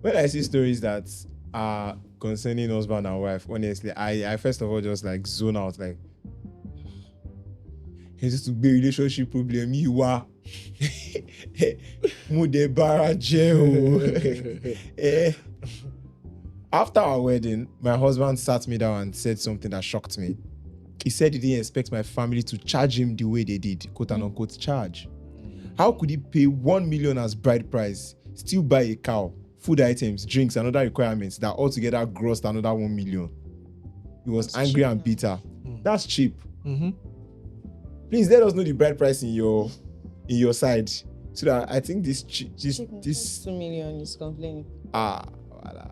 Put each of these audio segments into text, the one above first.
when I see stories that are concerning husband and wife, honestly, I first of all just like zone out. Like, it's just to be relationship problem. You are. After our wedding, my husband sat me down and said something that shocked me. He said he didn't expect my family to charge him the way they did, quote and unquote charge. How could he pay 1 million as bride price, still buy a cow, food items, drinks, and other requirements that altogether grossed another 1 million? He was That's angry cheap. and bitter. That's cheap. Mm-hmm. Please let us know the bride price in your side, so that I think this 2 million is complaining. Voila.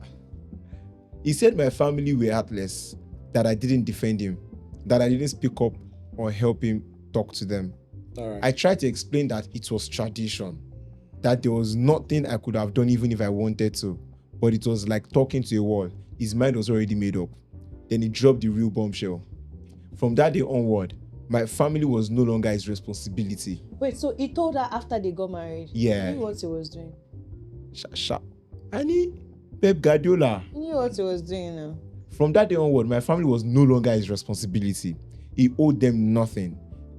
He said my family were heartless, that I didn't defend him, that I didn't speak up or help him talk to them. All right. I tried to explain that it was tradition, that there was nothing I could have done even if I wanted to, but it was like talking to a wall. His mind was already made up. Then he dropped the real bombshell. From that day onward, my family was no longer his responsibility. Wait, so he told her after they got married? Yeah. He knew what he was doing. Ani Pep Guardiola. He knew what he was doing now. From that day onward, my family was no longer his responsibility. He owed them nothing.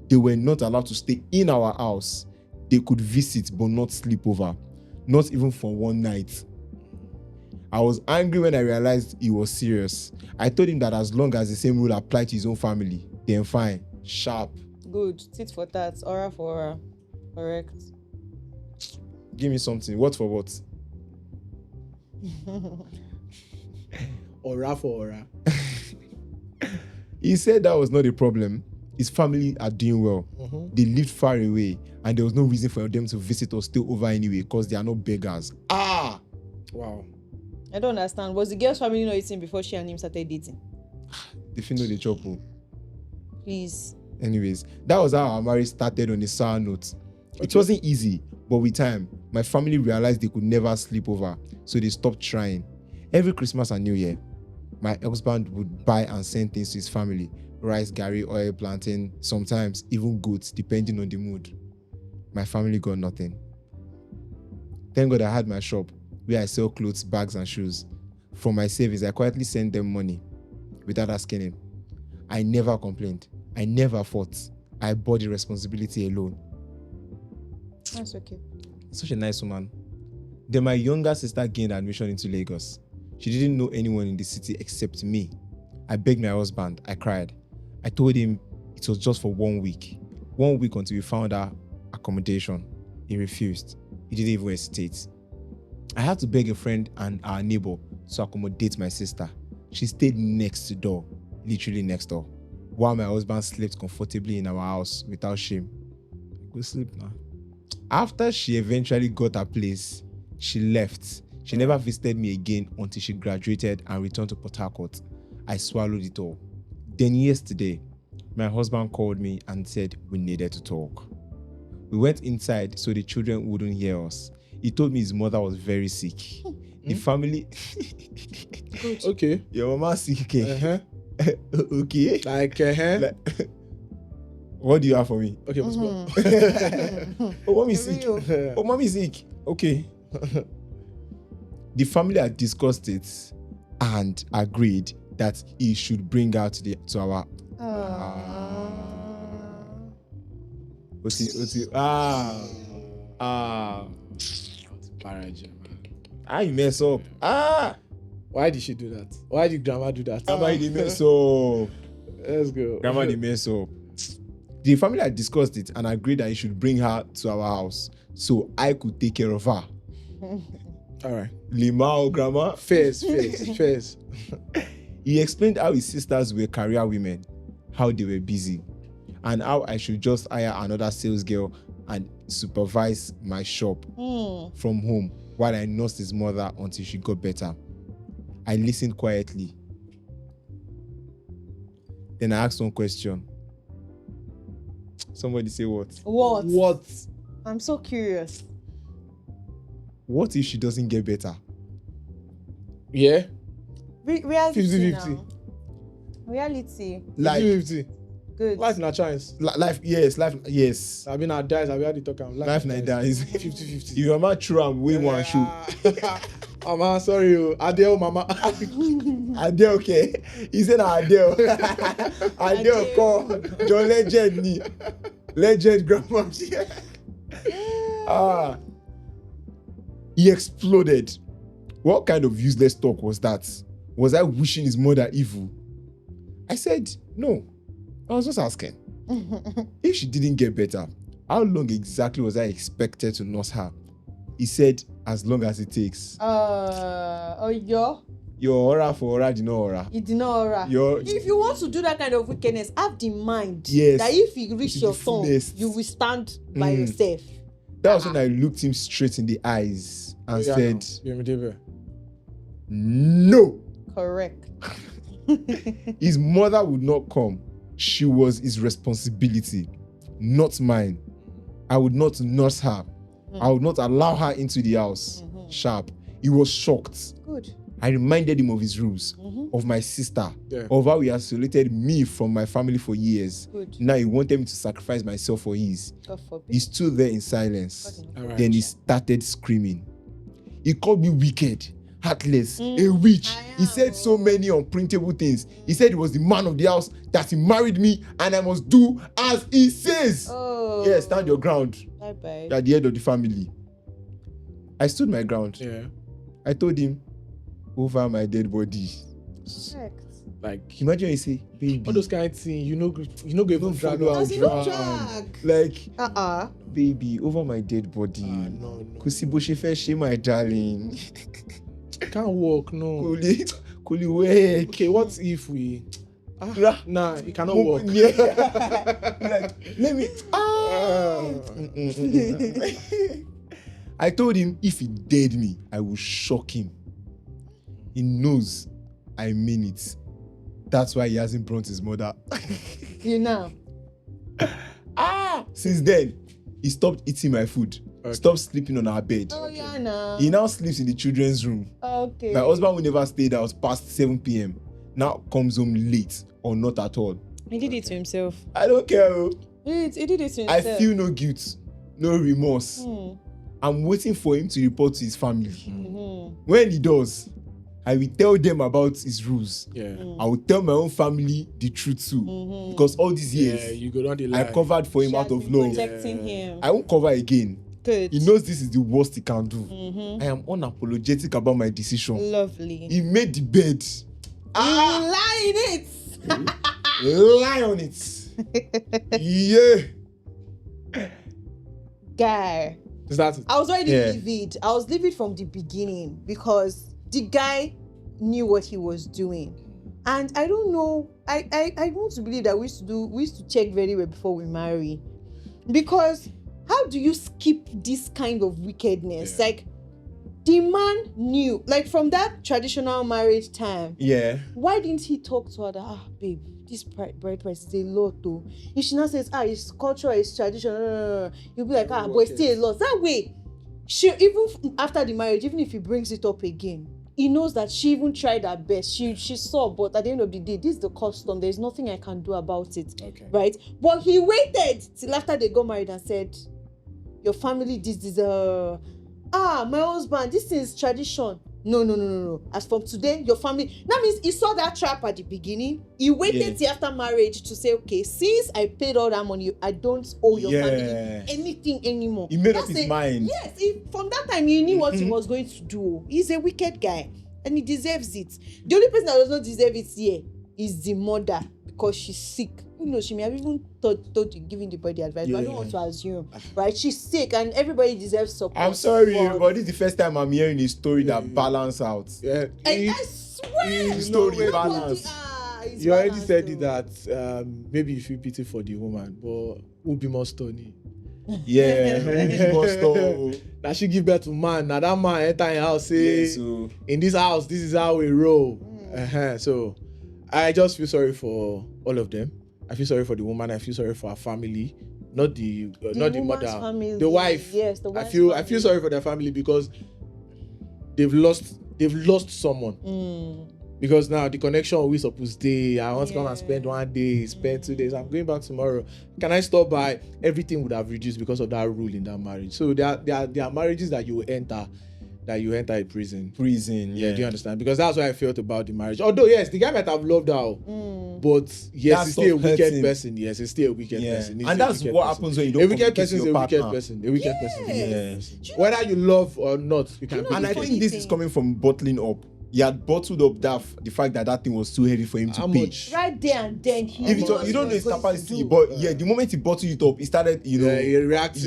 They were not allowed to stay in our house. They could visit but not sleep over. Not even for one night. I was angry when I realized he was serious. I told him that as long as the same rule applied to his own family, then fine. Sharp. Good. Tit for tat. Aura for aura. Correct. Give me something. What for what? Aura for aura. He said that was not a problem. His family are doing well. Mm-hmm. They lived far away, and there was no reason for them to visit or stay over anyway because they are not beggars. Wow. I don't understand. Was the girl's family not eating before she and him started dating? They feel no the trouble. Please. Anyways, that was how our marriage started on a sour note. It Okay. wasn't easy, but with time, my family realized they could never sleep over, so they stopped trying. Every Christmas and New Year, my husband would buy and send things to his family: rice, garri, oil, plantain, sometimes even goats, depending on the mood. My family got nothing. Thank God I had my shop where I sell clothes, bags, and shoes. From my savings, I quietly sent them money without asking him. I never complained. I never fought. I bore the responsibility alone. That's okay. Such a nice woman. Then my younger sister gained admission into Lagos. She didn't know anyone in the city except me. I begged my husband. I cried. I told him it was just for 1 week. 1 week until we found our accommodation. He refused. He didn't even hesitate. I had to beg a friend and our neighbor to accommodate my sister. She stayed next door, literally next door, while my husband slept comfortably in our house without shame. Go sleep now. After she eventually got her place, she left. She never visited me again until she graduated and returned to Port Harcourt. I swallowed it all. Then yesterday, my husband called me and said we needed to talk. We went inside so the children wouldn't hear us. He told me his mother was very sick. The family... Good. Okay. Your mama sick, okay? Okay. Like, What do you have for me? okay, let's go. Oh, mommy sick. Real. Oh, mommy sick. Okay. The family had discussed it and agreed that he should bring her to our... Marriage, man. You mess up. Why did she do that? Why did grandma do that? Grandma, they mess up. Let's go. Grandma, they mess up. The family had discussed it and agreed that he should bring her to our house so I could take care of her. All right. Limao, grandma. Fairs. He explained how his sisters were career women, how they were busy, and how I should just hire another sales girl and supervise my shop from home while I nursed his mother until she got better. I listened quietly. Then I asked one question. Somebody say what? What? I'm so curious. What if she doesn't get better? Yeah. Reality 50-50. now. Reality. Like 50-50. Good. Life na chance. life, yes. I mean, I dies. I be had to talk. Life like that is 50-50. If your man true, I'm way one shoe. Mama, sorry, Adele, Mama. Adele, okay. He said Adele. Adele, call John Legend ni. Legend grandma. He exploded. What kind of useless talk was that? Was I wishing his mother evil? I said, no. I was just asking. If she didn't get better, how long exactly was I expected to nurse her? He said, as long as it takes. Your aura for aura, the no aura. It did not aura. If you want to do that kind of wickedness, have the mind that if you reach your turn, you will stand by yourself. That was when I looked him straight in the eyes and said, no. Correct. His mother would not come. She was his responsibility, not mine. I would not nurse her. I would not allow her into the house. Sharp. He was shocked. Good. I reminded him of his rules, of my sister, of how he isolated me from my family for years. Good. Now he wanted me to sacrifice myself for his. God forbid. He stood there in silence. Right. Then he started screaming. He called me wicked, heartless, a witch. He said so many unprintable things. He said he was the man of the house, that he married me, and I must do as he says. Oh. Yeah, stand your ground. Bye-bye. You're the head of the family. I stood my ground. Yeah. I told him, over my dead body. Correct. Like, Imagine you say, baby. all those kind of things, you know, go even drag follow out. Does it not drag? Like, baby, over my dead body. No. Kusi bo she fe she, my darling. Can't walk, no. Could you work? Okay, what if we... Nah, it cannot work. Yeah. Like, let me... I told him if he dared me, I will shock him. He knows I mean it. That's why he hasn't brought his mother. You know. Since then, he stopped eating my food. Okay. Stopped sleeping on our bed. Oh, yeah, no. He now sleeps in the children's room. Okay. My husband will never stay out past 7 p.m. Now comes home late or not at all. He did it to himself. I don't care. He did it to I himself. feel no guilt, no remorse. I'm waiting for him to report to his family. When he does, I will tell them about his rules. Yeah. I will tell my own family the truth too. Because all these years, you go down the lie. I covered for him She out has of been love. protecting him. I won't cover again. Good. He knows this is the worst he can do. I am unapologetic about my decision. Lovely. He made the bed. Lie in it. Lie on it. Yeah. Guy. Is that it? I was already Yeah. livid. I was livid from the beginning because the guy knew what he was doing. And I don't know. I want to believe that we used to check very well before we marry. Because how do you skip this kind of wickedness? Yeah. Like, the man knew, like from that traditional marriage time, Yeah. why didn't he talk to her that, babe, this bride price is a lot though. If she now says, it's culture, it's tradition, you'll be like, but it's still a lot. That way, she even after the marriage, even if he brings it up again, he knows that she even tried her best. She saw, but at the end of the day, this is the custom. There's nothing I can do about it. Okay. Right? But he waited till after they got married and said, your family, this is my husband, this is tradition. No. As from today, your family. That means he saw that trap at the beginning. He waited till after marriage to say, okay, since I paid all that money, I don't owe your family anything anymore. He made up his mind. Yes, from that time, he knew what he was going to do. He's a wicked guy, and he deserves it. The only person that does not deserve it here is the mother, because she's sick. You know, she may have even thought giving the body advice, but I don't want to assume, right? She's sick, and everybody deserves support. I'm sorry, but this is the first time I'm hearing a story that balance out. Yeah. I swear, Story balance. You already said it that maybe you feel pity for the woman, but who be more stony? Yeah. Now she give birth to man. Now that man enter in house say, in this house, this is how we roll. So I just feel sorry for all of them. I feel sorry for the woman. I feel sorry for her family, not the mother, family. the wife. Yes, the wife. I feel sorry for their family because they've lost someone. Because now the connection we supposed to. I want to come and spend 1 day, spend 2 days. I'm going back tomorrow. Can I stop by? Everything would have reduced because of that rule in that marriage. So there are marriages that you will enter. that you enter a prison. Yeah. Do you understand? Because that's what I felt about the marriage. Although, yes, the guy might have loved her, but yes, That he's still a stuff hurts wicked him. person. Yes, he's still a wicked person. He's And a that's wicked what person. happens when you A don't wicked communicate person with is a your wicked partner. person. A wicked person. Is a wicked Yeah. person. Whether you love or not, you can You know be And I funny think this is thing. coming from bottling up. He had bottled up the fact that thing was too heavy for him to How pay. much? Right there and then he If knew you what don't know he his was going to capacity, do. but the moment he bottled it up, he started, Yeah, reacting.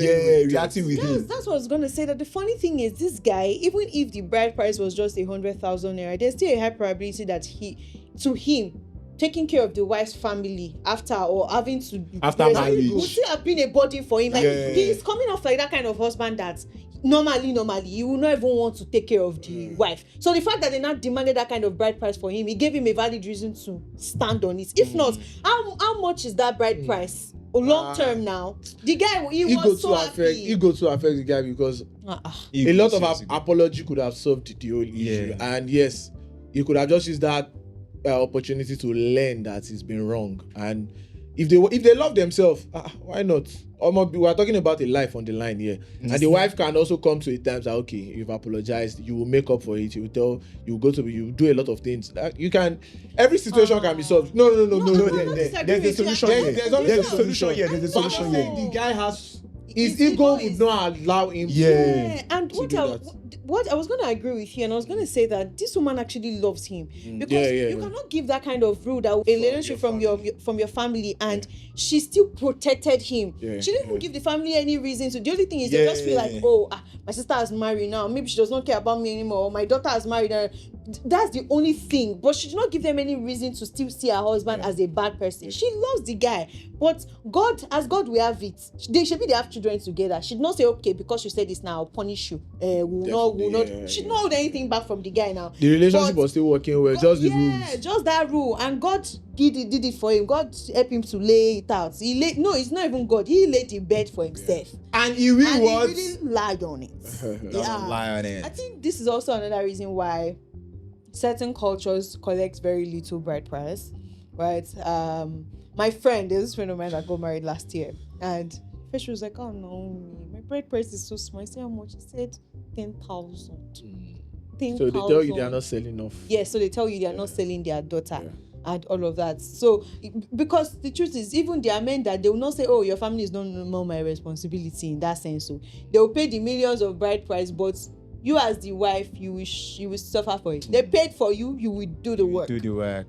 reacting with him. That's what I was gonna say. That the funny thing is, this guy, even if the bride price was just 100,000 naira, there's still a high probability that him taking care of the wife's family after or having to marriage would still have been a burden for him. Like he's coming off like that kind of husband that normally he will not even want to take care of the wife. So the fact that they now demanded that kind of bride price for him, it gave him a valid reason to stand on it. If not, how much is that bride price? Long term now, the guy he was so happy. Ego to affect the guy because a lot of apology could have solved the whole issue. And yes, he could have just used that opportunity to learn that he's been wrong. And if they love themselves, why not? We are talking about a life on the line here. And the wife can also come to a time that, okay, you've apologized, you will make up for it, you do a lot of things. You can, every situation can be solved. No. There's a solution here. There's always There's a solution here. There's a But I'm solution saying here. the guy has his ego would not allow him And what I was going to agree with you, and I was going to say that this woman actually loves him because you cannot give that kind of rule, that alienation from your family, and she still protected him. She didn't even give the family any reason to. The only thing is they just feel like, my sister has married now, maybe she does not care about me anymore, or my daughter has married her. That's the only thing. But she did not give them any reason to still see her husband as a bad person. She loves the guy, but God will have it. They have children together. She'd not say, okay, because you said this now, I'll punish you. She'd not hold anything back from the guy now. The relationship was still working well, just the rules. Yeah, just that rule. And God did it for him. God helped him to lay it out. It's not even God. He laid the bed for himself. And he really was. He really lied on it. Lie on it. I think this is also another reason why certain cultures collect very little bride price, right? My friend, there's this friend of mine that got married last year, and first she was like, "Oh no, my bride price is so small." I said, "How much?" She said, 10,000. 10,000. So they tell you they are not selling off. Yeah, so they tell you they are not selling their daughter. And all of that. So, because the truth is, even there are men that they will not say, "Oh, your family is no more my responsibility," in that sense. So they will pay the millions of bride price, but you as the wife, you will suffer for it. They paid for you, you will do the work.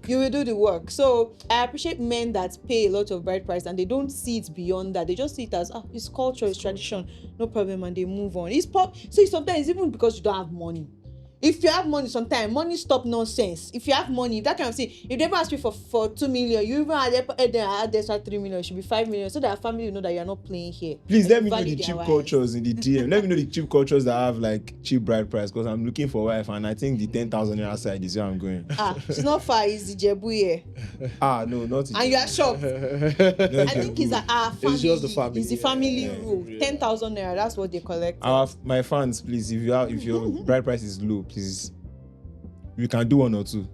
You will do the work. So I appreciate men that pay a lot of bride price and they don't see it beyond that. They just see it as, it's culture, it's tradition, no problem, and they move on. So sometimes even because you don't have money. If you have money, sometimes money stop nonsense. If you have money, that kind of thing. If they ever ask you for 2 million, you even add extra 3 million, it should be 5 million, so that our family will know that you are not playing here. Please let me know the cheap cultures in the DM. Let me know the cheap cultures that have like cheap bride price, because I'm looking for a wife and I think the 10,000 naira side is where I'm going. It's not far. It's the Jebu here. No, not. And you are shocked. I think it's our family. It's just the family. It's the family rule. 10,000 naira. That's what they collect. My fans, please, if your bride price is low, please, we can do one or two.